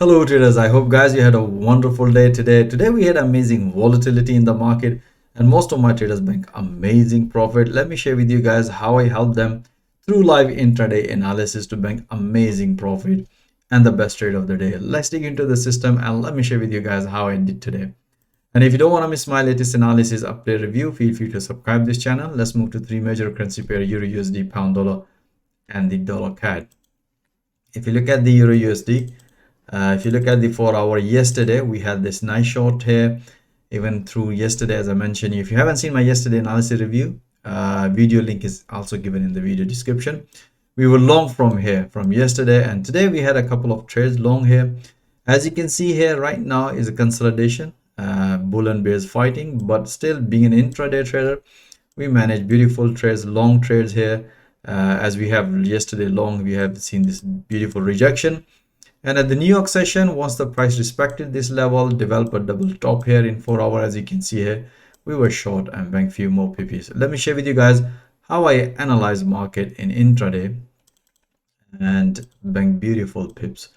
Hello traders, I hope guys you had a wonderful day today. Today we had amazing volatility in the market and most of my traders make amazing profit. Let me share with you guys how I help them through live intraday analysis to bank amazing profit and the best trade of the day. Let's dig into the system and let me share with you guys how I did today. And if you don't want to miss my latest analysis update review, feel free to subscribe this channel. Let's move to three major currency pair, Euro USD, Pound Dollar and the Dollar CAD. If you look at the Euro USD, if you look at the 4 hour yesterday, we had this nice short here even through yesterday. As I mentioned, if you haven't seen my yesterday analysis review, video link is also given in the video description. We were long from here from yesterday, and today we had a couple of trades long here. As you can see here right now is a consolidation, bull and bears fighting, but still being an intraday trader, we manage beautiful trades, long trades here. As we have yesterday long, we have seen this beautiful rejection. And at the New York session, once the price respected this level, developed a double top here in 4 hours. As you can see here, we were short and banked few more pips. Let me share with you guys how I analyze market in intraday and bank beautiful pips.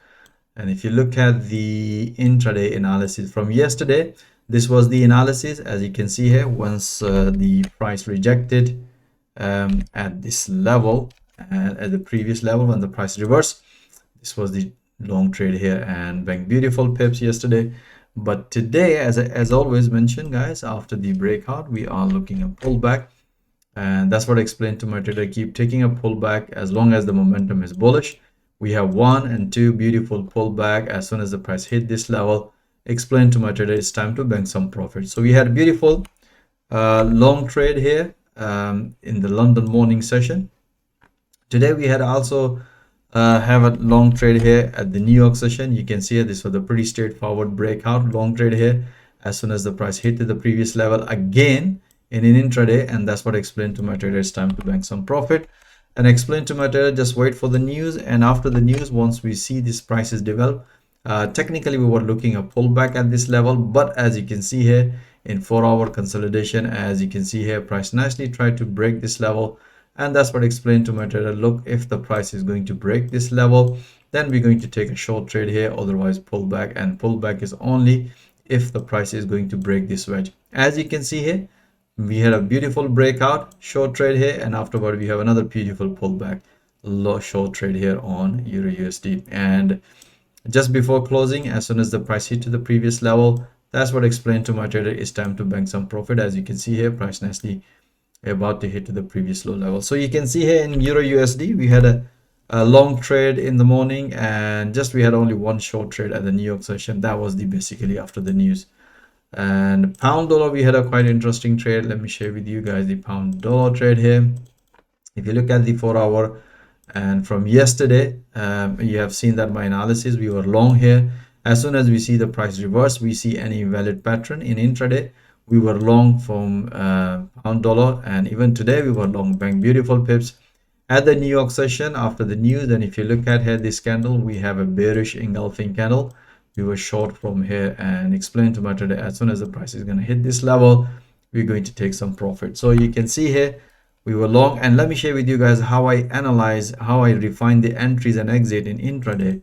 And if you look at the intraday analysis from yesterday, this was the analysis. As you can see here, once the price rejected at this level and at the previous level when the price reversed, this was the long trade here and bank beautiful pips yesterday. But today, as always mentioned guys, after the breakout we are looking a pullback, and that's what I explained to my trader. Keep taking a pullback as long as the momentum is bullish. We have 1 and 2 beautiful pullback. As soon as the price hit this level, explain to my trader it's time to bank some profit. So we had a beautiful long trade here in the London morning session. Today we had also have a long trade here at the New York session. You can see this was a pretty straightforward breakout long trade here as soon as the price hit the previous level again in an intraday, and that's what I explained to my trader it's time to bank some profit. And explain to my trader just wait for the news, and after the news, once we see these prices develop, technically we were looking a pullback at this level, but as you can see here in 4 hour consolidation, as you can see here, price nicely tried to break this level. And that's what I explained to my trader. Look, if the price is going to break this level, then we're going to take a short trade here, otherwise pullback, and pullback is only if the price is going to break this wedge. As you can see here, we had a beautiful breakout short trade here, and afterward we have another beautiful pullback low short trade here on Euro USD. And just before closing, as soon as the price hit to the previous level, that's what I explained to my trader it's time to bank some profit. As you can see here, price nicely about to hit to the previous low level. So you can see here in Euro USD we had a long trade in the morning, and just we had only one short trade at the New York session. That was the basically after the news. And pound dollar we had a quite interesting trade. Let me share with you guys the pound dollar trade here. If you look at the 4 hour and from yesterday, you have seen that my analysis we were long here. As soon as we see the price reverse, we see any valid pattern in intraday, we were long from pound dollar, and even today we were long bank beautiful pips at the New York session after the news. And if you look at here this candle, we have a bearish engulfing candle. We were short from here, and explained to my trader as soon as the price is going to hit this level, we're going to take some profit. So you can see here we were long, and let me share with you guys how I analyze, how I refine the entries and exit in intraday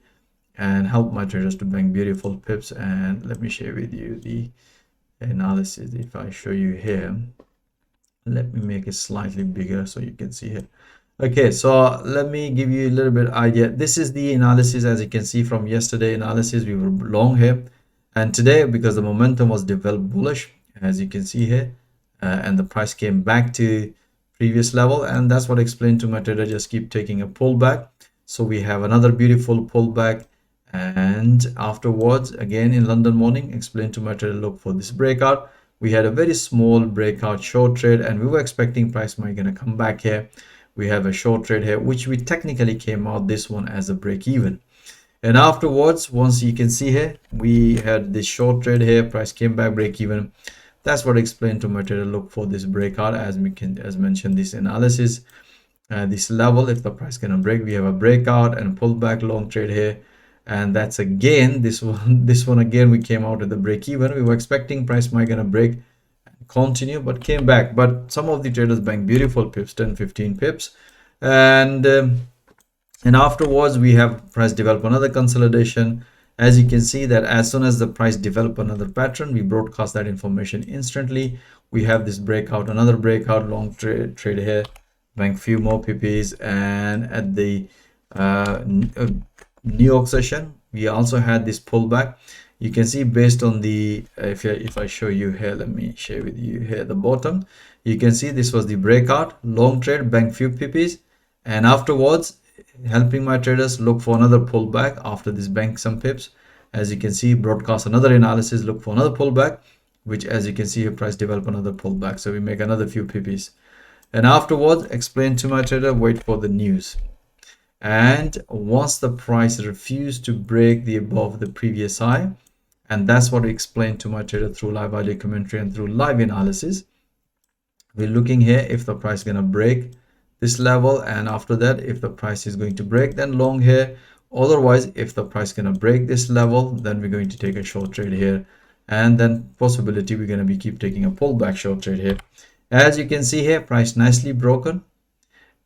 and help my traders to bank beautiful pips. And let me share with you the analysis. If I show you here, let me make it slightly bigger so you can see here. Okay, so let me give you a little bit idea. This is the analysis. As you can see from yesterday analysis, we were long here, and today because the momentum was developed bullish, as you can see here, and the price came back to previous level, and that's what I explained to my trader, just keep taking a pullback. So we have another beautiful pullback, and afterwards again in London morning, explain to my trader look for this breakout. We had a very small breakout short trade, and we were expecting price might gonna come back here. We have a short trade here which we technically came out this one as a break even, and afterwards once you can see here we had this short trade here, price came back break even. That's what I explained to my trader, look for this breakout. As mentioned this analysis, this level, if the price gonna break, we have a breakout and pullback long trade here. And that's again this one again we came out at the break even. We were expecting price might gonna break and continue, but came back. But some of the traders bank beautiful pips, 10-15 pips, and afterwards we have price develop another consolidation, As you can see that as soon as the price develop another pattern, we broadcast that information instantly. We have this breakout, another breakout, long trade here, bank few more PPs, and at the New York session, we also had this pullback. You can see based on the if I show you here, let me share with you here at the bottom. You can see this was the breakout, long trade, bank few PPs, and afterwards helping my traders look for another pullback after this bank some pips. As you can see, broadcast another analysis, look for another pullback, which as you can see, price develop another pullback. So we make another few PPs, and afterwards explain to my trader, wait for the news. And once the price refused to break the above the previous high, and that's what I explained to my trader through live audio commentary and through live analysis. We're looking here if the price is going to break this level, and after that if the price is going to break, then long here. Otherwise, if the price is going to break this level, then we're going to take a short trade here, and then possibility we're going to be keep taking a pullback short trade here. As you can see here, price nicely broken,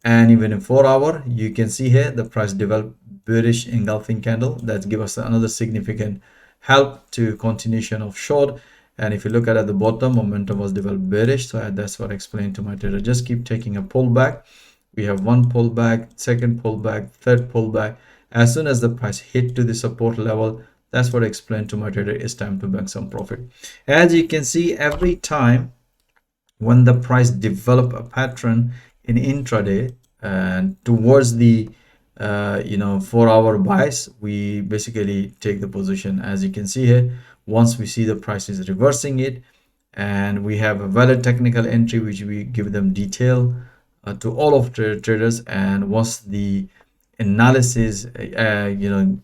and even in 4 hour you can see here the price developed bearish engulfing candle that give us another significant help to continuation of short. And if you look at the bottom, momentum was developed bearish, so that's what I explained to my trader, just keep taking a pullback. We have one pullback, second pullback, third pullback. As soon as the price hit to the support level, that's what I explained to my trader, it's time to bank some profit. As you can see, every time when the price develop a pattern in intraday and towards the 4 hour bias, we basically take the position. As you can see here, once we see the price is reversing it, and we have a valid technical entry which we give them detail to all of traders, and once the analysis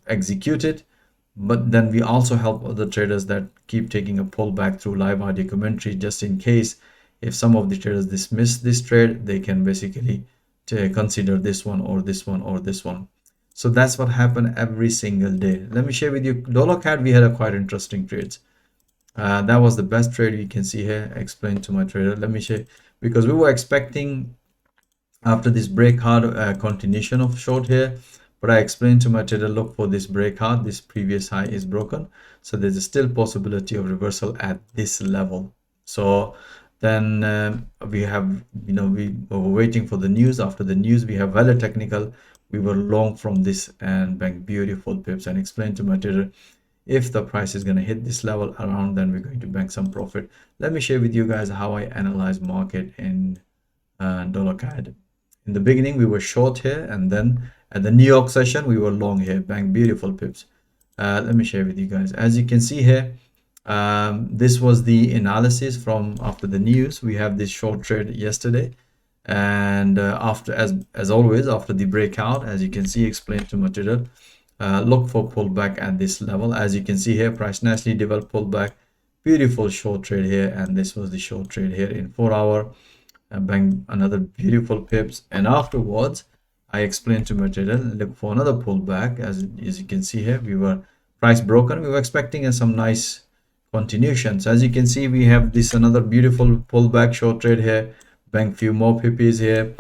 executed, but then we also help other traders that keep taking a pullback through live audio commentary, just in case if some of the traders dismiss this trade, they can basically consider this one or this one or this one. So that's what happened every single day. Let me share with you dollar CAD. We had a quite interesting trades. That was the best trade you can see here. Explain to my trader. Let me share, because we were expecting after this breakout continuation of short here, but I explained to my trader, look for this breakout. This previous high is broken, so there's a still possibility of reversal at this level. So then we have, we were waiting for the news. After the news, we have valid technical. We were long from this and bank beautiful pips, and explain to my trader, if the price is going to hit this level around, then we're going to bank some profit. Let me share with you guys how I analyze market in dollar CAD. In the beginning we were short here, and then at the New York session we were long here, bank beautiful pips. Let me share with you guys. As you can see here, this was the analysis from after the news. We have this short trade yesterday, and after, as always, after the breakout, as you can see, explained to material, look for pullback at this level. As you can see here, price nicely developed pullback, beautiful short trade here, and this was the short trade here in 4 hour, bank another beautiful pips. And afterwards I explained to material, look for another pullback. As you can see here, we were price broken, we were expecting some nice continuations. As you can see, we have this another beautiful pullback short trade here, bank few more PPs here,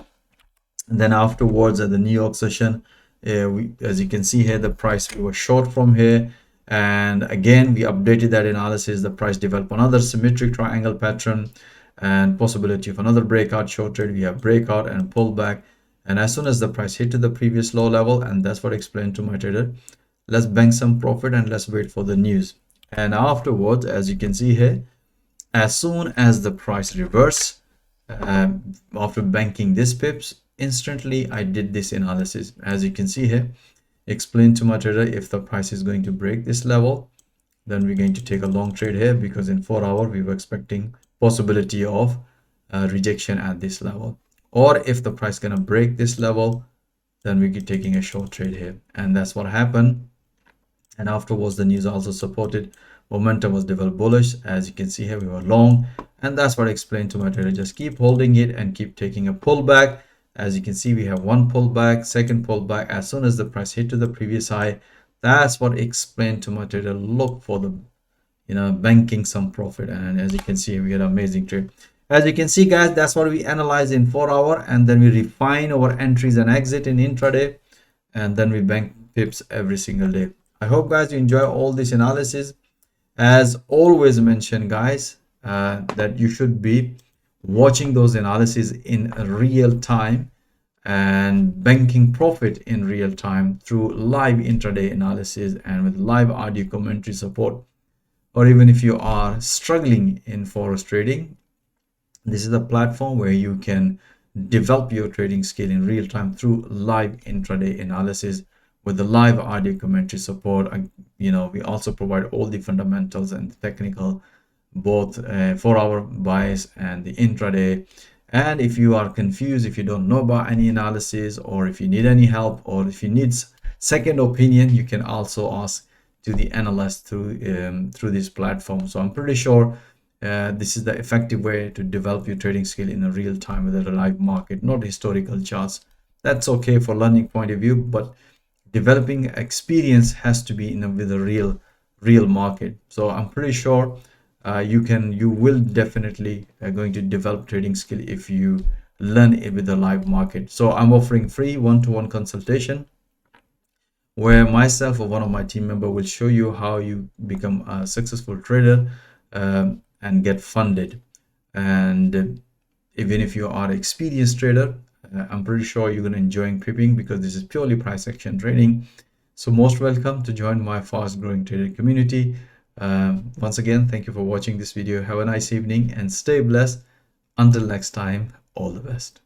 and then afterwards at the New York session, as you can see here, the price we were short from here, and again we updated that analysis. The price developed another symmetric triangle pattern and possibility of another breakout short trade. We have breakout and pullback, and as soon as the price hit to the previous low level, and that's what I explained to my trader, let's bank some profit and let's wait for the news. And afterwards, as you can see here, as soon as the price reverse, after banking this pips, instantly I did this analysis. As you can see here, explain to my trader, if the price is going to break this level, then we're going to take a long trade here, because in 4 hour we were expecting possibility of rejection at this level. Or if the price gonna break this level, then we keep taking a short trade here, and that's what happened. And afterwards the news also supported, momentum was developed bullish. As you can see here, we were long, and that's what I explained to my trader, just keep holding it and keep taking a pullback. As you can see, we have one pullback, second pullback. As soon as the price hit to the previous high, that's what I explained to my trader, look for the banking some profit. And as you can see, we had an amazing trade. As you can see guys, that's what we analyze in 4 hour, and then we refine our entries and exit in intraday, and then we bank pips every single day. I hope guys you enjoy all this analysis. As always mentioned guys, that you should be watching those analyses in real time and banking profit in real time through live intraday analysis and with live audio commentary support. Or even if you are struggling in forex trading, this is a platform where you can develop your trading skill in real time through live intraday analysis with the live audio commentary support. We also provide all the fundamentals and technical, both for our buys and the intraday. And if you are confused, if you don't know about any analysis, or if you need any help, or if you need second opinion, you can also ask to the analyst through this platform. So I'm pretty sure this is the effective way to develop your trading skill in a real time with a live market, not historical charts. That's okay for learning point of view, but developing experience has to be with a real market. So I'm pretty sure you will definitely going to develop trading skill if you learn it with a live market. So I'm offering free one-to-one consultation where myself or one of my team member will show you how you become a successful trader and get funded. And even if you are an experienced trader, I'm pretty sure you're going to enjoy prepping, because this is purely price action trading. So most welcome to join my fast growing trader community. Once again, thank you for watching this video. Have a nice evening and stay blessed. Until next time, all the best.